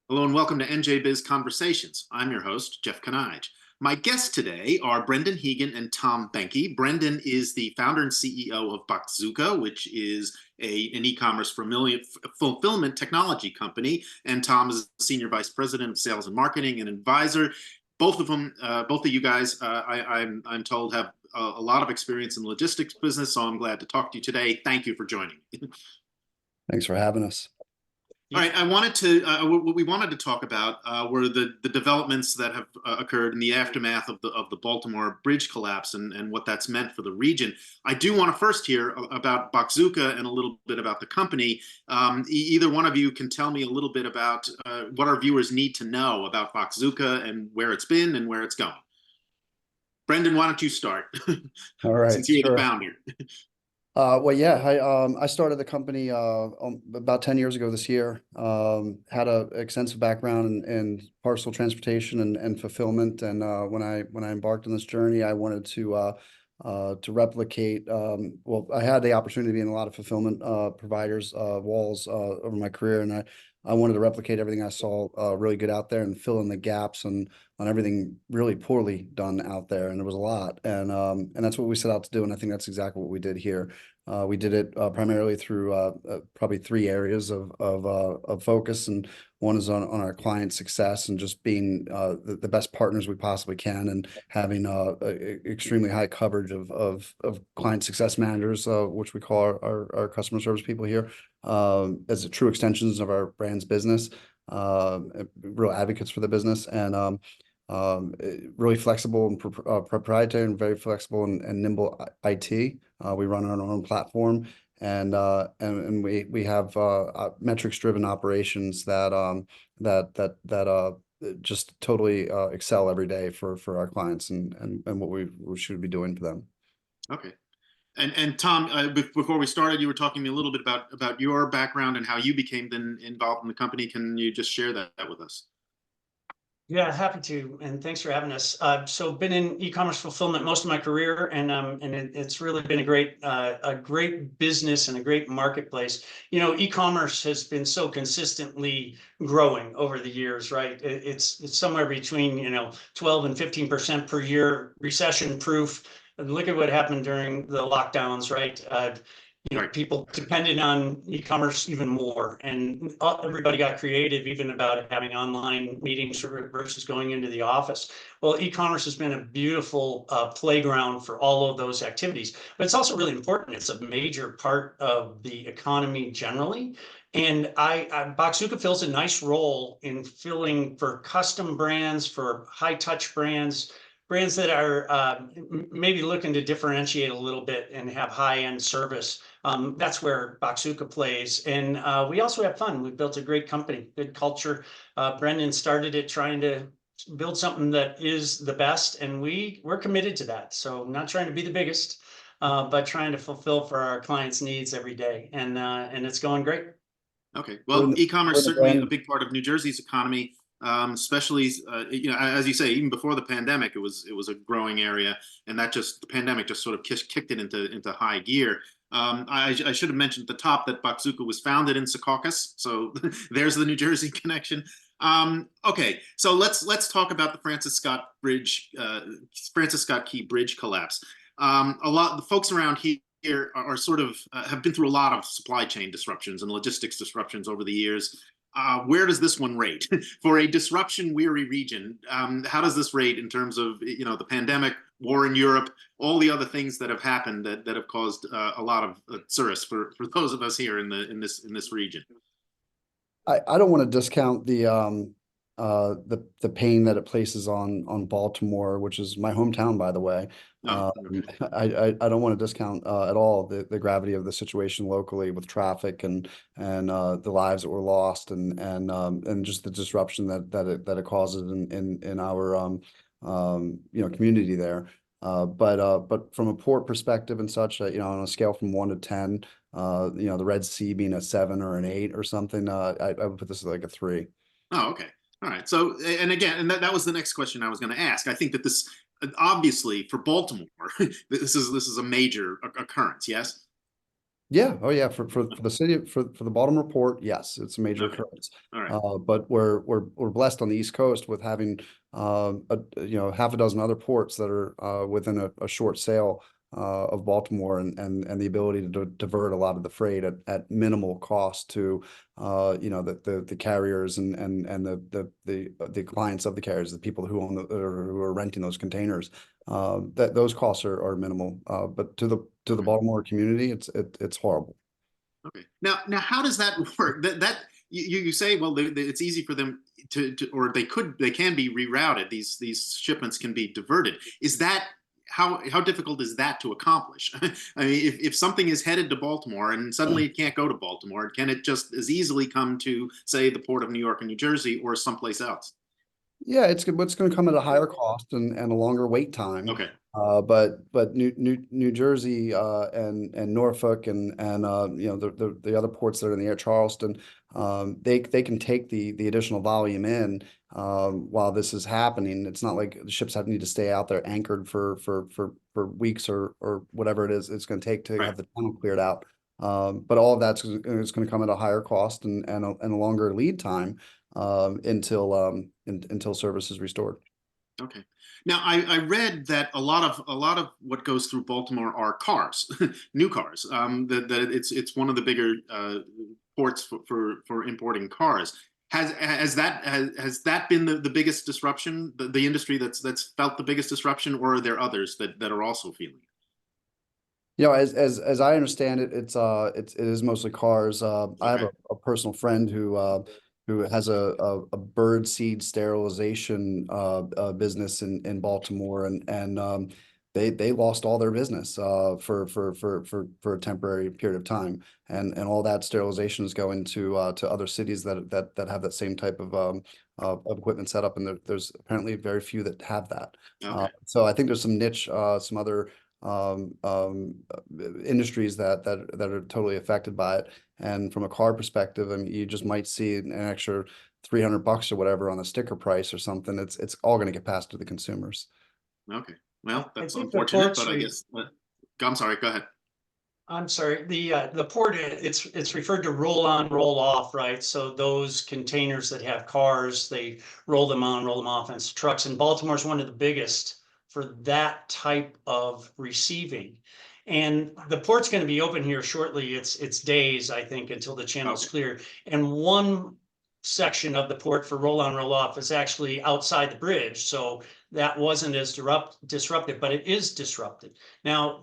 Hello and welcome to NJBIZ Conversations. I'm your host, Jeff Kanige. My guests today are Brendan Heegan and Tom Behnke. Brendan is the founder and CEO of Boxzooka, which is an e-commerce fulfillment technology company, and Tom is Senior Vice President of Sales and Marketing and Advisor. Both of you guys, I'm told, have a lot of experience in the logistics business, so I'm glad to talk to you today. Thank you for joining. Thanks for having us. All right, what we wanted to talk about were the developments that have occurred in the aftermath of the Baltimore bridge collapse and what that's meant for the region. I do want to first hear about Boxzooka and a little bit about the company. Either one of you can tell me a little bit about what our viewers need to know about Boxzooka and where it's been and where it's going. Brendan, why don't you start? All right, since you're the founder. I started the company about 10 years ago this year. Had an extensive background in parcel transportation and fulfillment. And when I embarked on this journey, I wanted to replicate. I had the opportunity to be in a lot of fulfillment providers' walls over my career, and I wanted to replicate everything I saw really good out there and fill in the gaps on everything really poorly done out there. And there was a lot, and that's what we set out to do. And I think that's exactly what we did here. We did it primarily through probably three areas of focus, and one is on our client success and just being the best partners we possibly can, and having extremely high coverage of client success managers, which we call our customer service people here, as a true extensions of our brand's business, real advocates for the business, and really flexible and proprietary and very flexible and nimble IT. We run on our own platform, and we have metrics-driven operations that just totally excel every day for our clients and what we should be doing for them. Okay. And Tom, before we started, you were talking to me a little bit about your background and how you became involved in the company. Can you just share that with us? Yeah, happy to, and thanks for having us. So been in e-commerce fulfillment most of my career, and it's really been a great business and a great marketplace. You know, e-commerce has been so consistently growing over the years, right? It's somewhere between 12 and 15% per year, recession proof. And look at what happened during the lockdowns, right? People depended on e-commerce even more, and everybody got creative even about having online meetings versus going into the office. Well, e-commerce has been a beautiful playground for all of those activities, but it's also really important. It's a major part of the economy generally. And Boxzooka fills a nice role in filling for custom brands, for high-touch brands that are maybe looking to differentiate a little bit and have high-end service. That's where Boxzooka plays. And we also have fun. We've built a great company, good culture. Brendan started it trying to build something that is the best, and we're committed to that. So not trying to be the biggest, but trying to fulfill for our clients' needs every day. And it's going great. Okay. Well, e-commerce certainly a big part of New Jersey's economy. Especially, as you say, even before the pandemic, it was a growing area, and the pandemic just sort of kicked it into high gear. I should have mentioned at the top that Boxzooka was founded in Secaucus, so there's the New Jersey connection. Okay, so let's talk about the Francis Scott Key Bridge collapse. The folks around here are sort of have been through a lot of supply chain disruptions and logistics disruptions over the years. Where does this one rate for a disruption-weary region? How does this rate in terms of the pandemic, war in Europe, all the other things that have happened that have caused a lot of stress for those of us here in this region? I don't want to discount the pain that it places on Baltimore, which is my hometown, by the way. No. I don't want to discount at all the gravity of the situation locally with traffic and the lives that were lost and just the disruption that it causes in our community there. But from a port perspective and such, on a scale from 1 to 10, the Red Sea being a 7 or an 8 or something, I would put this like a 3. Oh, okay. All right. So, and again, that was the next question I was going to ask. I think that this, obviously, for Baltimore, this is a major occurrence. Yes. Yeah. Oh, yeah. For the city, for the Baltimore port, yes, it's a major Okay. occurrence. All right. But we're blessed on the East Coast with having half a dozen other ports that are within a short sail of Baltimore, and the ability to divert a lot of the freight at minimal cost to the carriers and the clients of the carriers, the people who own or who are renting those containers. That those costs are minimal. But to the Okay. Baltimore community, it's horrible. Okay. Now, how does that work? That you say, well, it's easy for them or they can be rerouted. These shipments can be diverted. Is that how difficult is that to accomplish? I mean, if something is headed to Baltimore and suddenly it can't go to Baltimore, can it just as easily come to, say, the port of New York and New Jersey or someplace else? Yeah, what's going to come at a higher cost and a longer wait time. Okay. But New Jersey and Norfolk and the other ports that are in the air, Charleston, they can take the additional volume in while this is happening. It's not like the ships need to stay out there anchored for weeks or whatever it is it's going to take to Right. have the tunnel cleared out. But all of that's is going to come at a higher cost and a longer lead time until service is restored. Okay. Now, I read that a lot of what goes through Baltimore are cars, new cars. That it's one of the bigger ports for importing cars. Has that been the biggest disruption, the industry that's felt the biggest disruption, or are there others that are also feeling it? As I understand it, it is mostly cars. I have Okay. a personal friend who has a bird seed sterilization business in Baltimore, and they lost all their business for a temporary period of time, and all that sterilization is going to other cities that have that same type of equipment set up, and there's apparently very few that have that. Okay. So I think there's some niche, some other industries that are totally affected by it. And from a car perspective, I mean, you just might see an extra $300 or whatever on a sticker price or something. It's all going to get passed to the consumers. Okay. Well, I that's think the unfortunate, ports but I guess. I'm sorry. Go ahead. I'm sorry, the port, it's referred to roll on, roll off, right? So those containers that have cars, they roll them on, roll them off into trucks. And Baltimore's one of the biggest for that type of receiving. And the port's going to be open here shortly. It's days, I think, until the channel's Okay. clear. And one section of the port for roll on, roll off is actually outside the bridge. So that wasn't as disrupted, but it is disrupted. Now,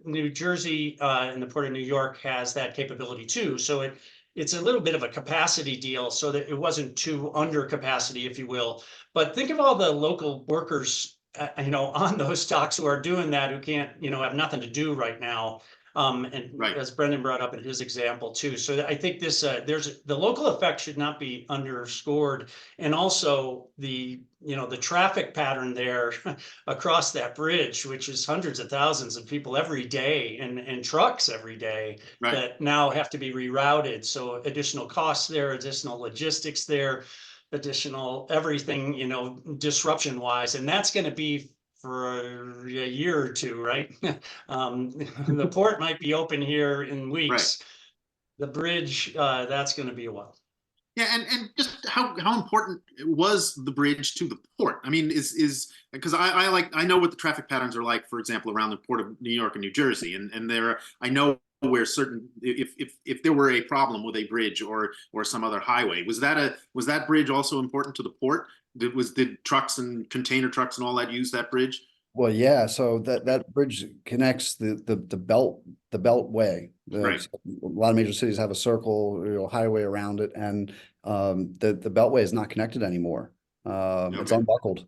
New Jersey and the Port of New York has that capability too. So it's a little bit of a capacity deal so that it wasn't too under capacity, if you will. But think of all the local workers, on those docks who are doing that, who can't, have nothing to do right now. And Right. as Brendan brought up in his example too. So I think there's the local effect should not be underscored. And also the traffic pattern there across that bridge, which is hundreds of thousands of people every day and trucks every day Right. that now have to be rerouted. So additional costs there, additional logistics there, additional everything, disruption wise. And that's going to be for a year or two, right? The port might be open here in Right. weeks. The bridge, that's going to be a while. Yeah, and just how important was the bridge to the port? I mean, is because I know what the traffic patterns are like, for example, around the port of New York and New Jersey, and there I know where certain if there were a problem with a bridge or some other highway, was that bridge also important to the port? Did trucks and container trucks and all that use that bridge? Well, yeah, so that bridge connects the beltway. Right. A lot of major cities have a circle, highway around it, and the beltway is not connected anymore. It's Okay. unbuckled,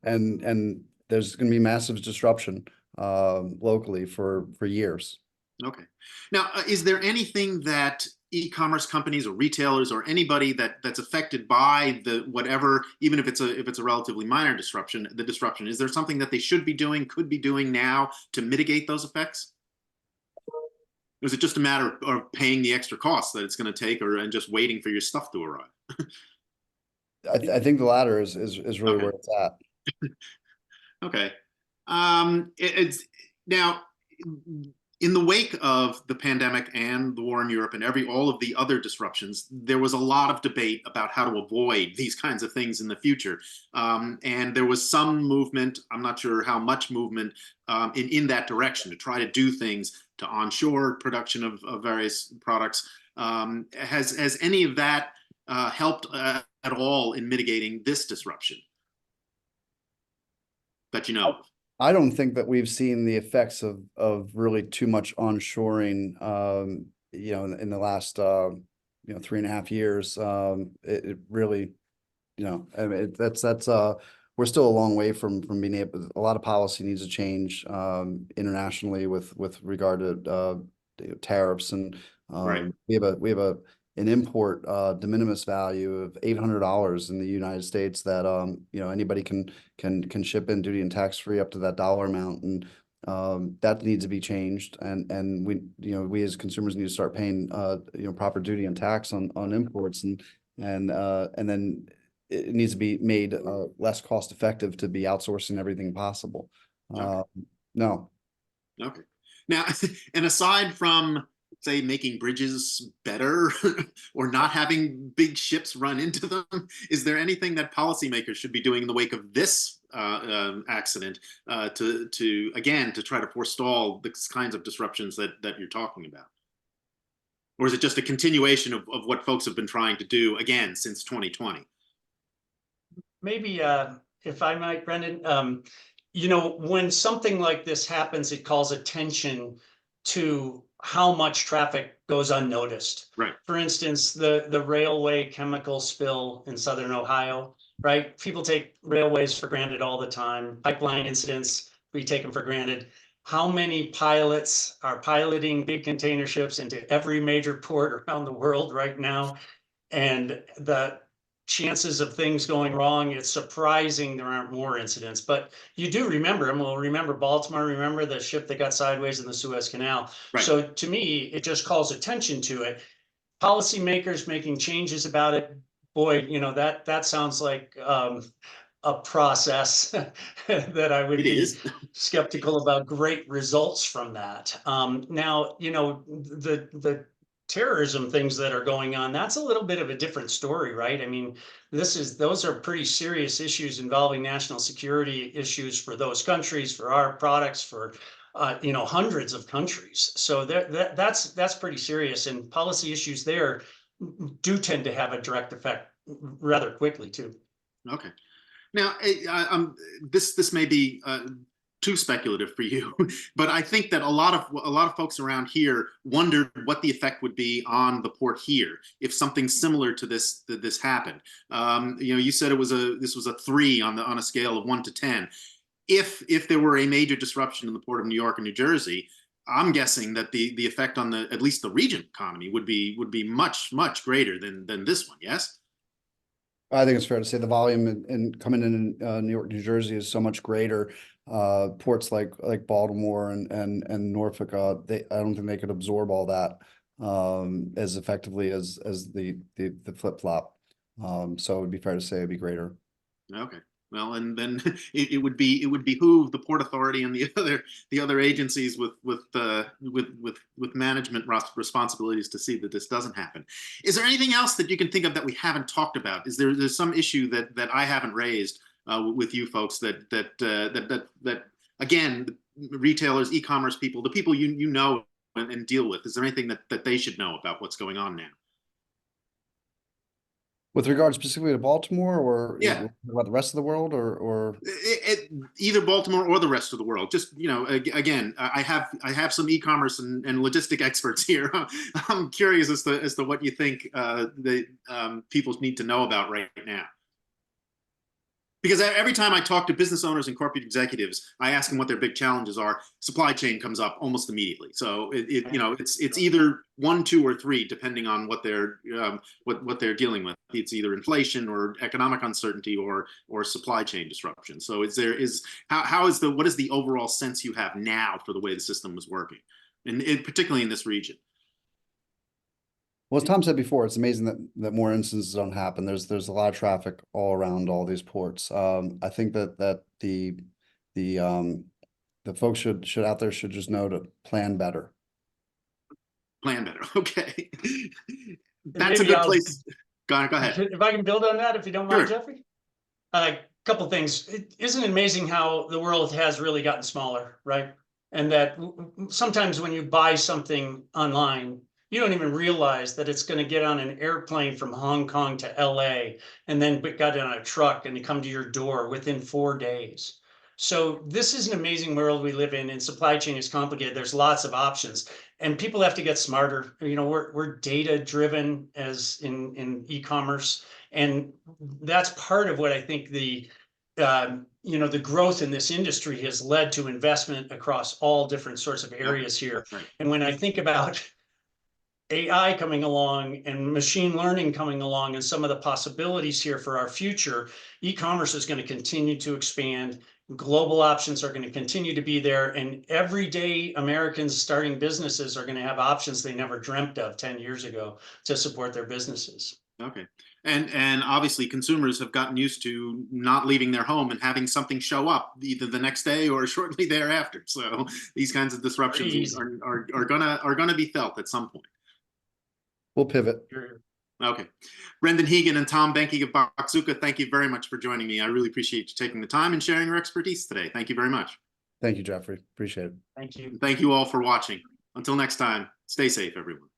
and there's going to be massive disruption locally for years. Okay. Now, is there anything that e-commerce companies or retailers or anybody that's affected by the whatever, even if it's a relatively minor disruption, is there something that they should be doing, could be doing now to mitigate those effects? Or is it just a matter of paying the extra costs that it's going to take, and just waiting for your stuff to arrive? I think the latter is really Okay. where it's at. Okay. It's now In the wake of the pandemic and the war in Europe and all of the other disruptions, there was a lot of debate about how to avoid these kinds of things in the future. And there was some movement, I'm not sure how much movement, in that direction to try to do things to onshore production of various products. Has any of that helped at all in mitigating this disruption that you know of? I don't think that we've seen the effects of really too much onshoring, in the last 3.5 years. It really, I mean, that's we're still a long way from being able. A lot of policy needs to change internationally with regard to tariffs, and Right. we have an import de minimis value of $800 in the United States that anybody can ship in duty and tax free up to that dollar amount, and that needs to be changed, and we as consumers need to start paying proper duty and tax on imports, and then it needs to be made less cost effective to be outsourcing everything possible. Okay. No. Okay. Now, and aside from, say, making bridges better or not having big ships run into them, is there anything that policymakers should be doing in the wake of this accident to try to forestall the kinds of disruptions that you're talking about? Or is it just a continuation of what folks have been trying to do, again, since 2020? Maybe, if I might, Brendan, when something like this happens, it calls attention to how much traffic goes unnoticed. Right. For instance, the railway chemical spill in Southern Ohio, right? People take railways for granted all the time. Pipeline incidents, we take them for granted. How many pilots are piloting big container ships into every major port around the world right now? And the chances of things going wrong, it's surprising there aren't more incidents, but you do remember them. We'll remember Baltimore, remember the ship that got sideways in the Suez Canal. Right. So to me, it just calls attention to it. Policymakers making changes about it, boy, that sounds like a process that I would It be is. skeptical about great results from that. Now, the terrorism things that are going on, that's a little bit of a different story, right? I mean, those are pretty serious issues involving national security issues for those countries, for our products, for hundreds of countries. So that's pretty serious, and policy issues there do tend to have a direct effect rather quickly too. Okay. Now, this may be too speculative for you, but I think that a lot of folks around here wondered what the effect would be on the port here if something similar to this happened. You said this was a 3 on a scale of 1 to 10. If there were a major disruption in the port of New York and New Jersey, I'm guessing that the effect on at least the region economy would be much greater than this one. Yes. I think it's fair to say the volume in coming in New York, New Jersey is so much greater. Ports like Baltimore and Norfolk, I don't think they could absorb all that as effectively as the flip flop. So it would be fair to say it'd be greater. Okay. Well, and then it would behoove the Port Authority and the other agencies with management responsibilities to see that this doesn't happen. Is there anything else that you can think of that we haven't talked about? Is there's some issue that I haven't raised with you folks that again, retailers, e-commerce people, the people you know and deal with? Is there anything that they should know about what's going on now? With regard specifically to Baltimore, or Yeah, about the rest of the world, or either Baltimore or the rest of the world. Just again, I have some e-commerce and logistic experts here. I'm curious as to what you think people need to know about right now. Because every time I talk to business owners and corporate executives, I ask them what their big challenges are. Supply chain comes up almost immediately. So it's either 1, 2, or 3, depending on what they're dealing with. It's either inflation or economic uncertainty or supply chain disruption. So what is the overall sense you have now for the way the system was working, and particularly in this region? Well, as Tom said before, it's amazing that more instances don't happen. There's a lot of traffic all around all these ports. I think that the the folks should out there should just know to plan better. Plan better. Okay. That's a maybe good place. Go ahead. If I can build on that, if you don't mind, Sure. Jeffrey. A couple things. Isn't it amazing how the world has really gotten smaller, right? And that sometimes when you buy something online, you don't even realize that it's going to get on an airplane from Hong Kong to LA and then got on a truck and come to your door within 4 days. So this is an amazing world we live in, and supply chain is complicated. There's lots of options, and people have to get smarter. You know, we're data driven as in e-commerce, and that's part of what I think the you know, the growth in this industry has led to investment across all different sorts of areas here. Right. And when I think about AI coming along and machine learning coming along and some of the possibilities here for our future, e-commerce is going to continue to expand. Global options are going to continue to be there, and everyday Americans starting businesses are going to have options they never dreamt of 10 years ago to support their businesses. Okay. And obviously consumers have gotten used to not leaving their home and having something show up either the next day or shortly thereafter. So these kinds of disruptions are gonna be felt at some point. We'll pivot. Okay. Brendan Heegan and Tom Behnke of Boxzooka, thank you very much for joining me. I really appreciate you taking the time and sharing your expertise today. Thank you very much. Thank you, Jeffrey. Appreciate it. Thank you. Thank you all for watching. Until next time, stay safe, everyone.